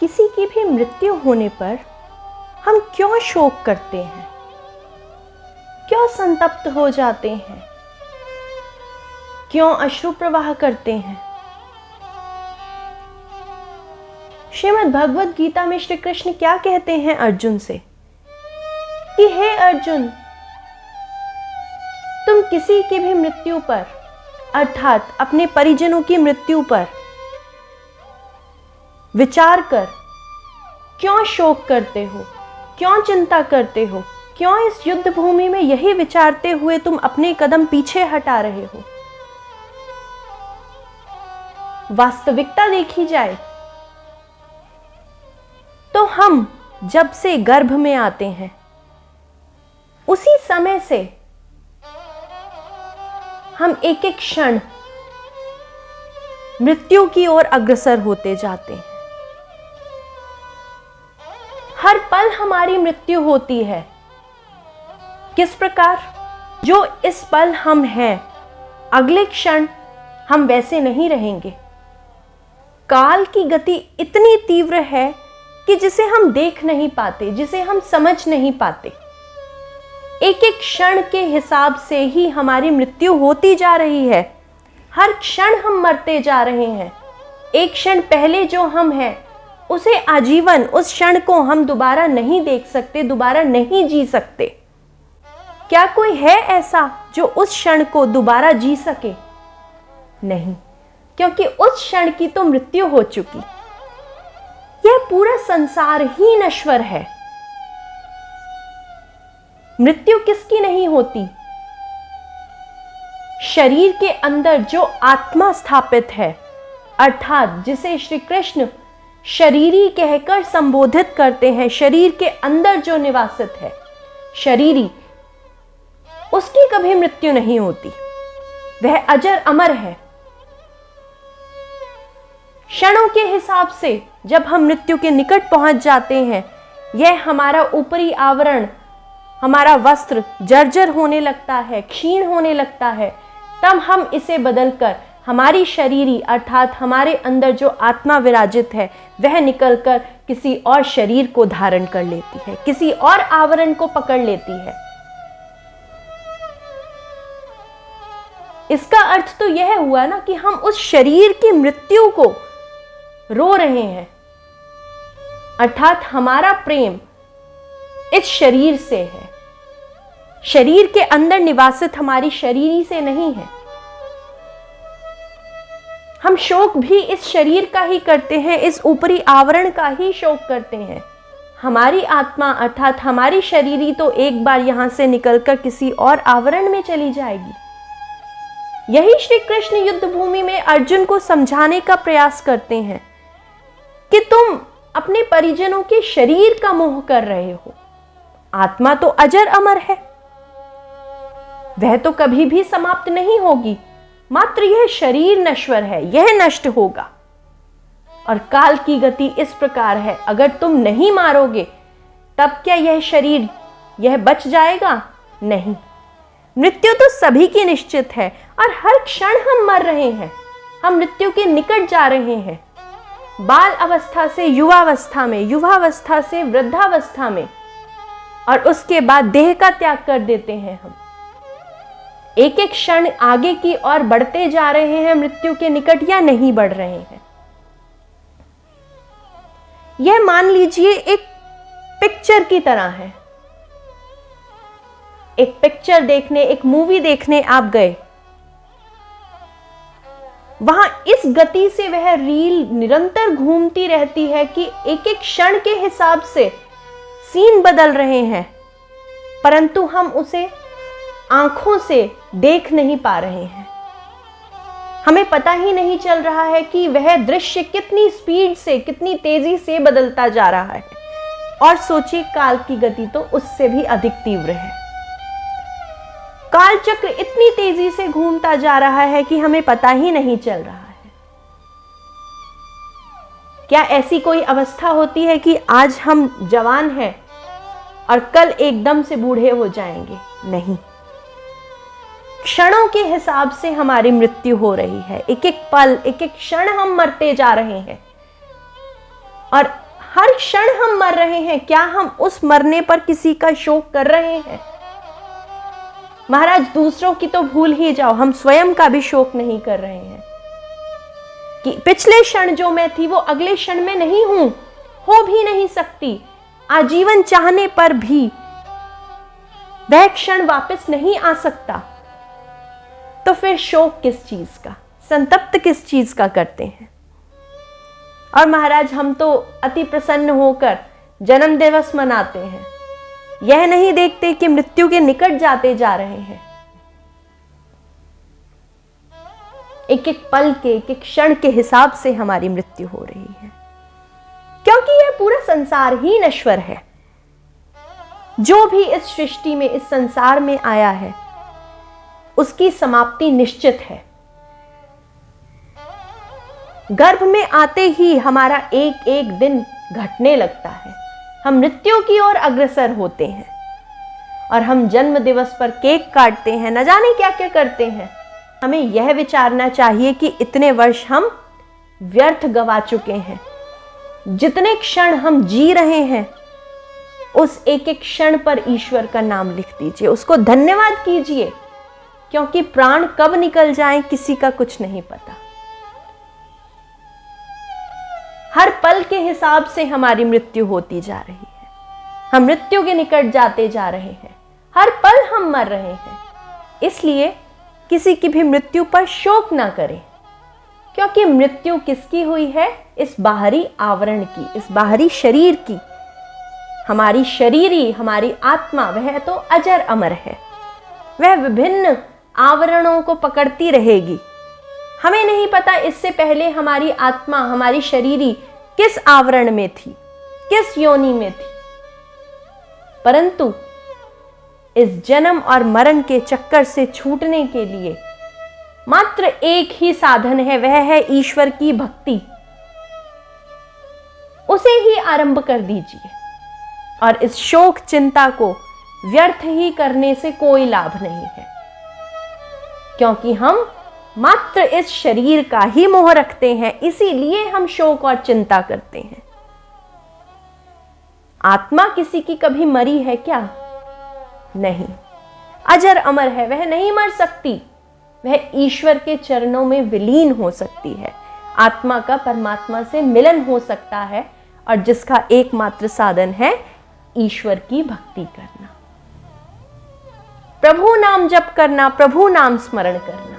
किसी की भी मृत्यु होने पर हम क्यों शोक करते हैं, क्यों संतप्त हो जाते हैं, क्यों अश्रु प्रवाह करते हैं। श्रीमद् भगवद गीता में श्री कृष्ण क्या कहते हैं अर्जुन से कि हे अर्जुन, तुम किसी की भी मृत्यु पर अर्थात अपने परिजनों की मृत्यु पर विचार कर क्यों शोक करते हो, क्यों चिंता करते हो, क्यों इस युद्ध भूमि में यही विचारते हुए तुम अपने कदम पीछे हटा रहे हो। वास्तविकता देखी जाए तो हम जब से गर्भ में आते हैं उसी समय से हम एक एक क्षण मृत्यु की ओर अग्रसर होते जाते हैं। हर पल हमारी मृत्यु होती है। किस प्रकार? जो इस पल हम हैं, अगले क्षण हम वैसे नहीं रहेंगे। काल की गति इतनी तीव्र है कि जिसे हम देख नहीं पाते, जिसे हम समझ नहीं पाते। एक एक क्षण के हिसाब से ही हमारी मृत्यु होती जा रही है। हर क्षण हम मरते जा रहे हैं। एक क्षण पहले जो हम हैं उसे आजीवन, उस क्षण को हम दोबारा नहीं देख सकते, दोबारा नहीं जी सकते। क्या कोई है ऐसा जो उस क्षण को दोबारा जी सके? नहीं, क्योंकि उस क्षण की तो मृत्यु हो चुकी। यह पूरा संसार ही नश्वर है। मृत्यु किसकी नहीं होती? शरीर के अंदर जो आत्मा स्थापित है, अर्थात जिसे श्री कृष्ण शरीरी कहकर संबोधित करते हैं, शरीर के अंदर जो निवासित है, शरीरी, उसकी कभी मृत्यु नहीं होती। वह अजर अमर है। क्षणों के हिसाब से जब हम मृत्यु के निकट पहुंच जाते हैं, यह हमारा ऊपरी आवरण, हमारा वस्त्र जर्जर होने लगता है, क्षीण होने लगता है। तब हम इसे बदलकर हमारी शरीरी अर्थात हमारे अंदर जो आत्मा विराजित है वह निकलकर किसी और शरीर को धारण कर लेती है, किसी और आवरण को पकड़ लेती है। इसका अर्थ तो यह हुआ ना कि हम उस शरीर की मृत्यु को रो रहे हैं, अर्थात हमारा प्रेम इस शरीर से है। शरीर के अंदर निवासित हमारी शरीरी से नहीं है। हम शोक भी इस शरीर का ही करते हैं, इस ऊपरी आवरण का ही शोक करते हैं। हमारी आत्मा अर्थात हमारी शरीरी तो एक बार यहां से निकलकर किसी और आवरण में चली जाएगी। यही श्री कृष्ण युद्ध भूमि में अर्जुन को समझाने का प्रयास करते हैं कि तुम अपने परिजनों के शरीर का मोह कर रहे हो। आत्मा तो अजर अमर है, वह तो कभी भी समाप्त नहीं होगी। मात्र यह शरीर नश्वर है, यह नष्ट होगा। और काल की गति इस प्रकार है, अगर तुम नहीं मारोगे तब क्या यह शरीर यह बच जाएगा? नहीं। मृत्यु तो सभी की निश्चित है और हर क्षण हम मर रहे हैं। हम मृत्यु के निकट जा रहे हैं। बाल अवस्था से युवावस्था में, युवावस्था से वृद्धावस्था में, और उसके बाद देह का त्याग कर देते हैं। हम एक एक क्षण आगे की ओर बढ़ते जा रहे हैं मृत्यु के निकट या नहीं बढ़ रहे हैं। यह मान लीजिए एक पिक्चर की तरह है। एक पिक्चर देखने, एक मूवी देखने आप गए, वहां इस गति से वह रील निरंतर घूमती रहती है कि एक एक क्षण के हिसाब से सीन बदल रहे हैं, परंतु हम उसे आंखों से देख नहीं पा रहे हैं। हमें पता ही नहीं चल रहा है कि वह दृश्य कितनी स्पीड से, कितनी तेजी से बदलता जा रहा है। और सोचिए, काल की गति तो उससे भी अधिक तीव्र है। काल चक्र इतनी तेजी से घूमता जा रहा है कि हमें पता ही नहीं चल रहा है। क्या ऐसी कोई अवस्था होती है कि आज हम जवान हैं और कल एकदम से बूढ़े हो जाएंगे? नहीं। क्षणों के हिसाब से हमारी मृत्यु हो रही है। एक एक पल, एक एक क्षण हम मरते जा रहे हैं। और हर क्षण हम मर रहे हैं, क्या हम उस मरने पर किसी का शोक कर रहे हैं? महाराज, दूसरों की तो भूल ही जाओ, हम स्वयं का भी शोक नहीं कर रहे हैं कि पिछले क्षण जो मैं थी वो अगले क्षण में नहीं हूं, हो भी नहीं सकती। आजीवन चाहने पर भी वह क्षण वापस नहीं आ सकता। तो फिर शोक किस चीज का, संतप्त किस चीज का करते हैं? और महाराज, हम तो अति प्रसन्न होकर जन्म दिवस मनाते हैं, यह नहीं देखते कि मृत्यु के निकट जाते जा रहे हैं। एक एक पल के, एक एक क्षण के हिसाब से हमारी मृत्यु हो रही है, क्योंकि यह पूरा संसार ही नश्वर है। जो भी इस सृष्टि में, इस संसार में आया है, उसकी समाप्ति निश्चित है। गर्भ में आते ही हमारा एक एक दिन घटने लगता है, हम मृत्यु की ओर अग्रसर होते हैं और हम जन्म दिवस पर केक काटते हैं, न जाने क्या क्या करते हैं। हमें यह विचारना चाहिए कि इतने वर्ष हम व्यर्थ गवा चुके हैं। जितने क्षण हम जी रहे हैं, उस एक एक क्षण पर ईश्वर का नाम लिख दीजिए, उसको धन्यवाद कीजिए, क्योंकि प्राण कब निकल जाए किसी का कुछ नहीं पता। हर पल के हिसाब से हमारी मृत्यु होती जा रही है, हम मृत्यु के निकट जाते जा रहे हैं, हर पल हम मर रहे हैं। इसलिए किसी की भी मृत्यु पर शोक ना करें, क्योंकि मृत्यु किसकी हुई है? इस बाहरी आवरण की, इस बाहरी शरीर की। हमारी शरीरी, हमारी आत्मा, वह तो अजर अमर है, वह विभिन्न आवरणों को पकड़ती रहेगी। हमें नहीं पता इससे पहले हमारी आत्मा, हमारी शरीरी किस आवरण में थी, किस योनि में थी, परंतु इस जन्म और मरण के चक्कर से छूटने के लिए मात्र एक ही साधन है, वह है ईश्वर की भक्ति। उसे ही आरंभ कर दीजिए और इस शोक चिंता को व्यर्थ ही करने से कोई लाभ नहीं है, क्योंकि हम मात्र इस शरीर का ही मोह रखते हैं, इसीलिए हम शोक और चिंता करते हैं। आत्मा किसी की कभी मरी है क्या? नहीं, अजर अमर है, वह नहीं मर सकती, वह ईश्वर के चरणों में विलीन हो सकती है। आत्मा का परमात्मा से मिलन हो सकता है, और जिसका एकमात्र साधन है ईश्वर की भक्ति करना, प्रभु नाम जप करना, प्रभु नाम स्मरण करना।